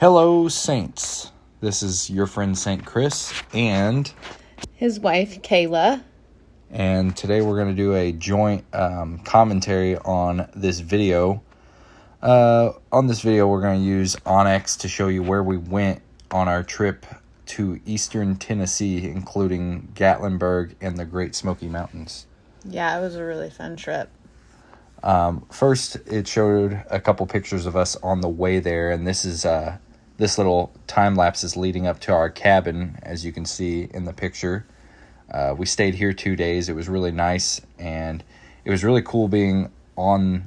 Hello, Saints. This is your friend Saint Chris and his wife, Kayla. And today we're going to do a joint commentary on this video. On this video, we're going to use On X to show you where we went on our trip to eastern Tennessee, including Gatlinburg and the Great Smoky Mountains. Yeah, it was a really fun trip. First, it showed a couple pictures of us on the way there, and this is this little time lapse is leading up to our cabin, as you can see in the picture. We stayed here 2 days. It was really nice, and it was really cool being on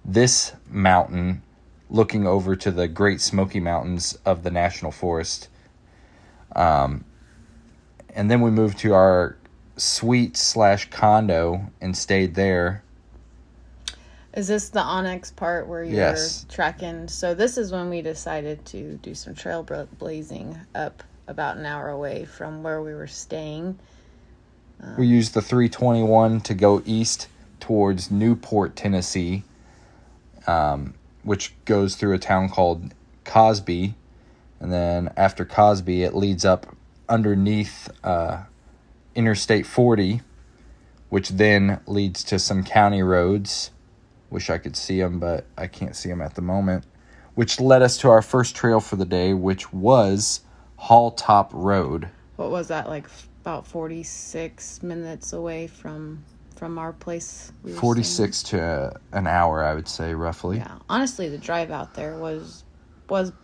this mountain, looking over to the Great Smoky Mountains of the National Forest. And then we moved to our suite/condo and stayed there. Is this the On X part where you're Yes. tracking? So this is when we decided to do some trailblazing up about an hour away from where we were staying. We used the 321 to go east towards Newport, Tennessee, which goes through a town called Cosby. And then after Cosby, it leads up underneath Interstate 40, which then leads to some county roads. Wish I could see them, but I can't see them at the moment. Which led us to our first trail for the day, which was Hall Top Road. What was that, like about 46 minutes away from our place? 46 to an hour, I would say, roughly. Yeah, honestly, the drive out there was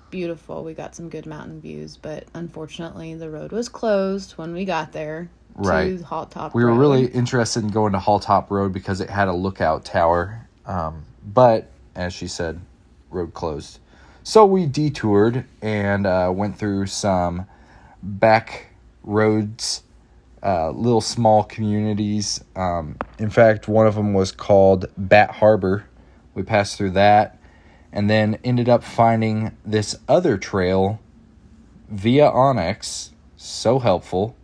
beautiful. We got some good mountain views, but unfortunately, the road was closed when we got there. Right. To Hall Top We Road. were really interested in going to Hall Top Road because it had a lookout tower. But, as she said, road closed. So we detoured and went through some back roads, little small communities. In fact, one of them was called Bat Harbor. We passed through that and then ended up finding this other trail via On X. So helpful.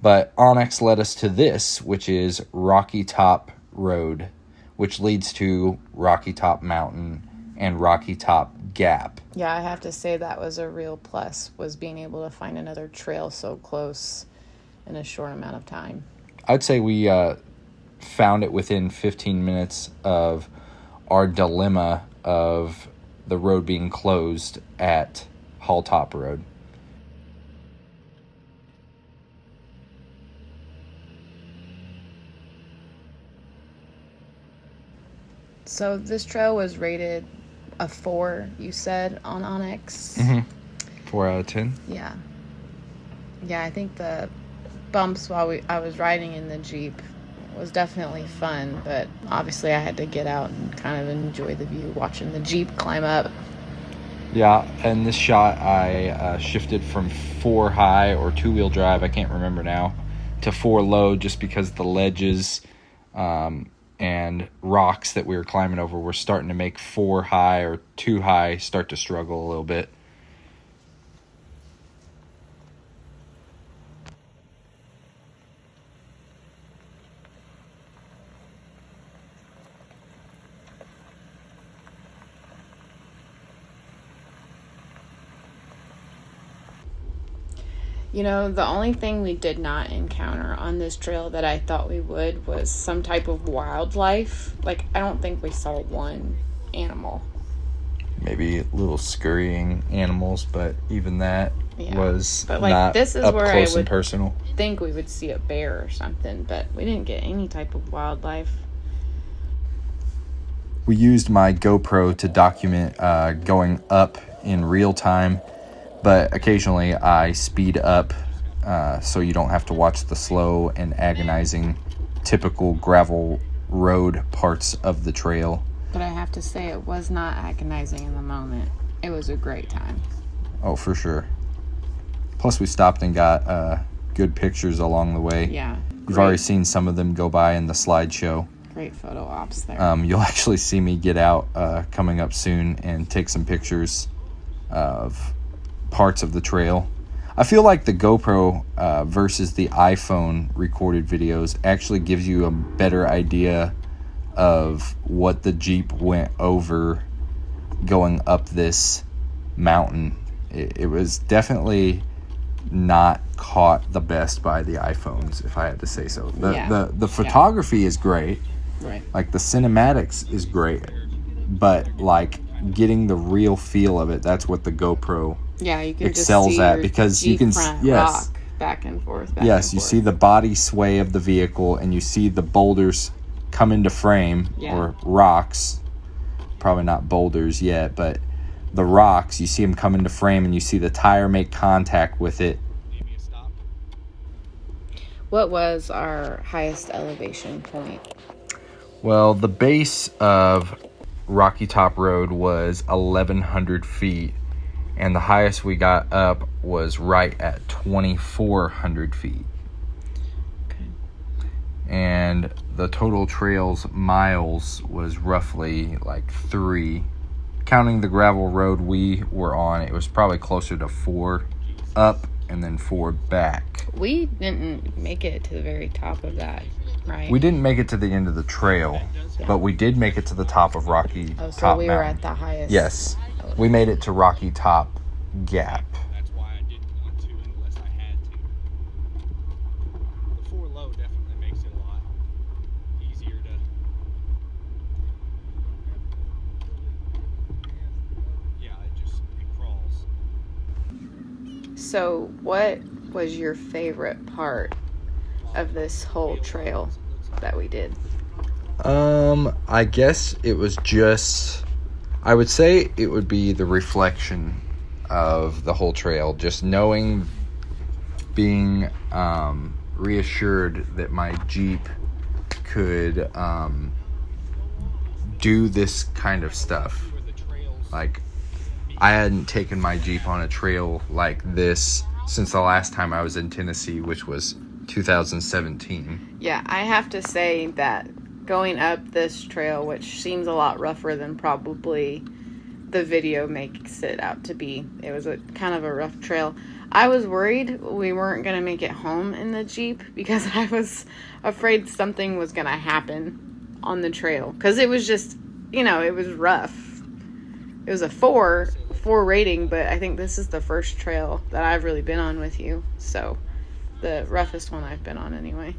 But On X led us to this, which is Rocky Top Road, which leads to Rocky Top Mountain and Rocky Top Gap. Yeah, I have to say that was a real plus, was being able to find another trail so close in a short amount of time. I'd say we found it within 15 minutes of our dilemma of the road being closed at Hall Top Road. So this trail was rated a 4, you said, on On X? Mm-hmm. 4 out of 10. Yeah. Yeah, I think the bumps while I was riding in the Jeep was definitely fun, but obviously I had to get out and kind of enjoy the view watching the Jeep climb up. Yeah, and this shot I shifted from 4 high or 2-wheel drive, I can't remember now, to 4 low just because the ledges and rocks that we were climbing over were starting to make 4 high or 2 high start to struggle a little bit. You know, the only thing we did not encounter on this trail that I thought we would was some type of wildlife. Like, I don't think we saw one animal. Maybe little scurrying animals, but even that was but like, not this is up where close I would and personal. Think we would see a bear or something, but we didn't get any type of wildlife. We used my GoPro to document going up in real time, but occasionally I speed up so you don't have to watch the slow and agonizing typical gravel road parts of the trail. But I have to say, it was not agonizing in the moment. It was a great time. Oh, for sure. Plus, we stopped and got good pictures along the way. Yeah. You've already seen some of them go by in the slideshow. Great photo ops there. You'll actually see me get out coming up soon and take some pictures of parts of the trail. I feel like the GoPro versus the iPhone recorded videos actually gives you a better idea of what the Jeep went over going up this mountain. it was definitely not caught the best by the iPhones, if I had to say so. The photography is great. Right. Like, the cinematics is great. But, like, getting the real feel of it, that's what the GoPro you can excels just see at, because you can rock back and forth. You see the body sway of the vehicle, and you see the boulders come into frame, or rocks. Probably not boulders yet, but the rocks, you see them come into frame, and you see the tire make contact with it. What was our highest elevation point? Well, the base of Rocky Top Road was 1,100 feet, and the highest we got up was right at 2,400 feet. Okay. And the total trails miles was roughly like 3. Counting the gravel road we were on, it was probably closer to 4 up and then 4 back. We didn't make it to the very top of that, right? We didn't make it to the end of the trail, but we did make it to the top of Rocky Top so we Mountain. were at the highest. Yes. We made it to Rocky Top Gap. That's why I didn't want to unless I had to. The 4 low definitely makes it a lot easier to... Yeah, it crawls. So what was your favorite part of this whole trail that we did? I guess it was just... I would say it would be the reflection of the whole trail. Just knowing, being reassured that my Jeep could do this kind of stuff. Like, I hadn't taken my Jeep on a trail like this since the last time I was in Tennessee, which was 2017. Yeah, I have to say that going up this trail, which seems a lot rougher than probably the video makes it out to be. It was a kind of a rough trail. I was worried we weren't going to make it home in the Jeep because I was afraid something was going to happen on the trail. Because it was just, it was rough. It was a 4 rating, but I think this is the first trail that I've really been on with you. So, the roughest one I've been on anyway.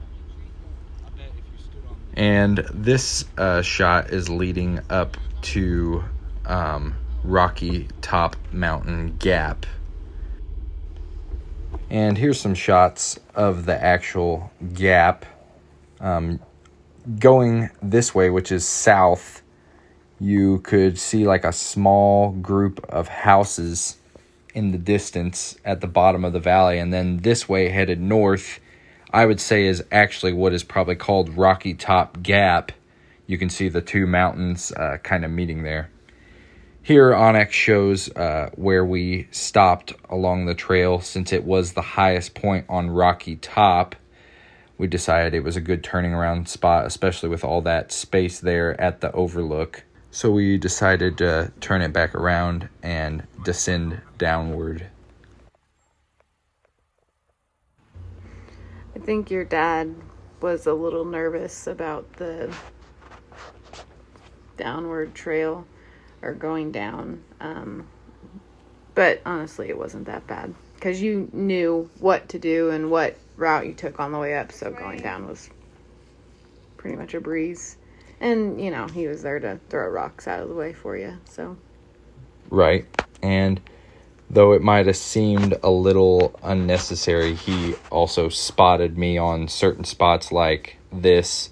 And this shot is leading up to Rocky Top Mountain Gap. And here's some shots of the actual gap. Going this way, which is south, you could see like a small group of houses in the distance at the bottom of the valley. And then this way, headed north, I would say is actually what is probably called Rocky Top Gap. You can see the 2 mountains kind of meeting there. Here, On X shows where we stopped along the trail. Since it was the highest point on Rocky Top, we decided it was a good turning around spot, especially with all that space there at the overlook. So we decided to turn it back around and descend downward. I think your dad was a little nervous about the downward trail or going down. But honestly, it wasn't that bad because you knew what to do and what route you took on the way up. So going down was pretty much a breeze. And, he was there to throw rocks out of the way for you. So. Right. And though it might have seemed a little unnecessary, he also spotted me on certain spots like this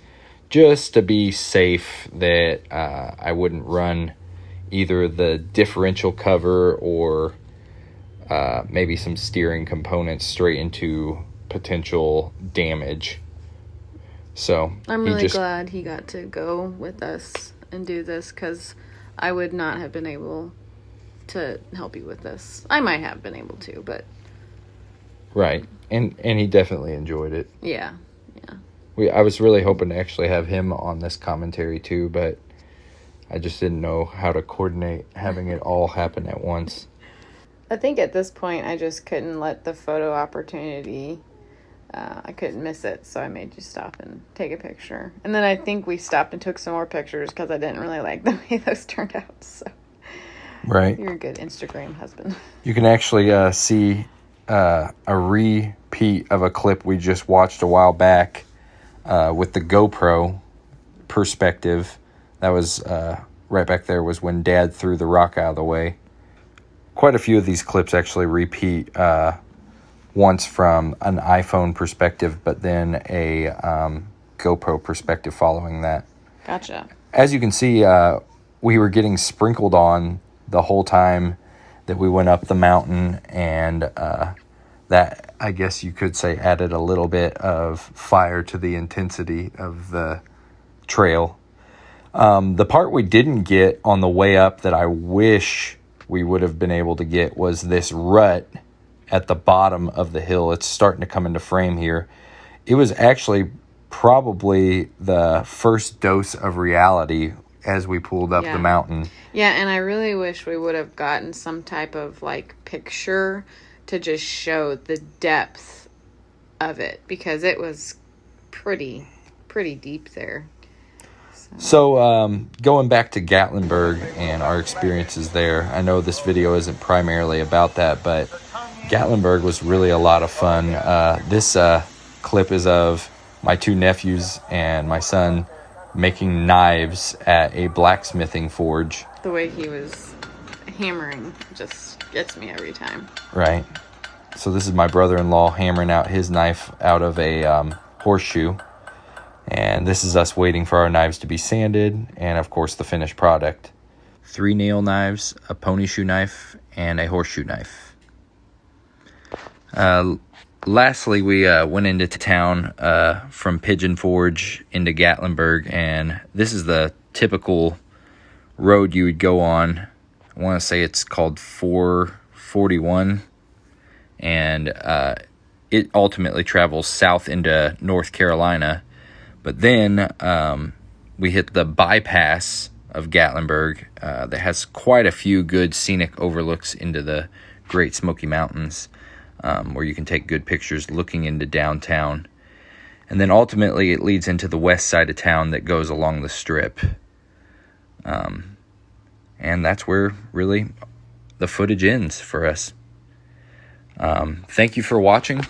just to be safe that I wouldn't run either the differential cover or maybe some steering components straight into potential damage. So I'm really glad he got to go with us and do this because I would not have been able to help you with this. I might have been able to, but... Right. And he definitely enjoyed it. Yeah. I was really hoping to actually have him on this commentary too, but I just didn't know how to coordinate having it all happen at once. I think at this point I just couldn't let the photo opportunity... I couldn't miss it, so I made you stop and take a picture. And then I think we stopped and took some more pictures because I didn't really like the way those turned out, so... Right. You're a good Instagram husband. You can actually see a repeat of a clip we just watched a while back with the GoPro perspective. That was right back there was when Dad threw the rock out of the way. Quite a few of these clips actually repeat once from an iPhone perspective, but then a GoPro perspective following that. Gotcha. As you can see, we were getting sprinkled on the whole time that we went up the mountain, and that, I guess you could say, added a little bit of fire to the intensity of the trail. The part we didn't get on the way up that I wish we would have been able to get was this rut at the bottom of the hill. It's starting to come into frame here. It was actually probably the first dose of reality as we pulled up the mountain. Yeah, and I really wish we would have gotten some type of like picture to just show the depth of it, because it was pretty deep there. So going back to Gatlinburg and our experiences there, I know this video isn't primarily about that, but Gatlinburg was really a lot of fun. This clip is of my two nephews and my son making knives at a blacksmithing forge. The way he was hammering just gets me every time. Right. So this is my brother-in-law hammering out his knife out of a horseshoe. And this is us waiting for our knives to be sanded, and of course the finished product. 3 nail knives, a pony shoe knife, and a horseshoe knife. Lastly, we went into town from Pigeon Forge into Gatlinburg, and this is the typical road you would go on. I want to say it's called 441, and it ultimately travels south into North Carolina. But then we hit the bypass of Gatlinburg that has quite a few good scenic overlooks into the Great Smoky Mountains, where you can take good pictures looking into downtown. And then ultimately it leads into the west side of town that goes along the strip. And that's where really the footage ends for us. Thank you for watching,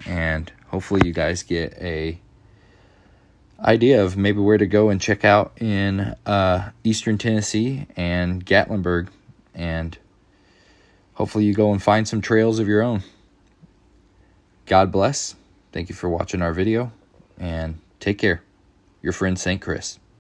and hopefully you guys get a idea of maybe where to go and check out in eastern Tennessee and Gatlinburg, and hopefully you go and find some trails of your own. God bless. Thank you for watching our video, and take care. Your friend St. Chris.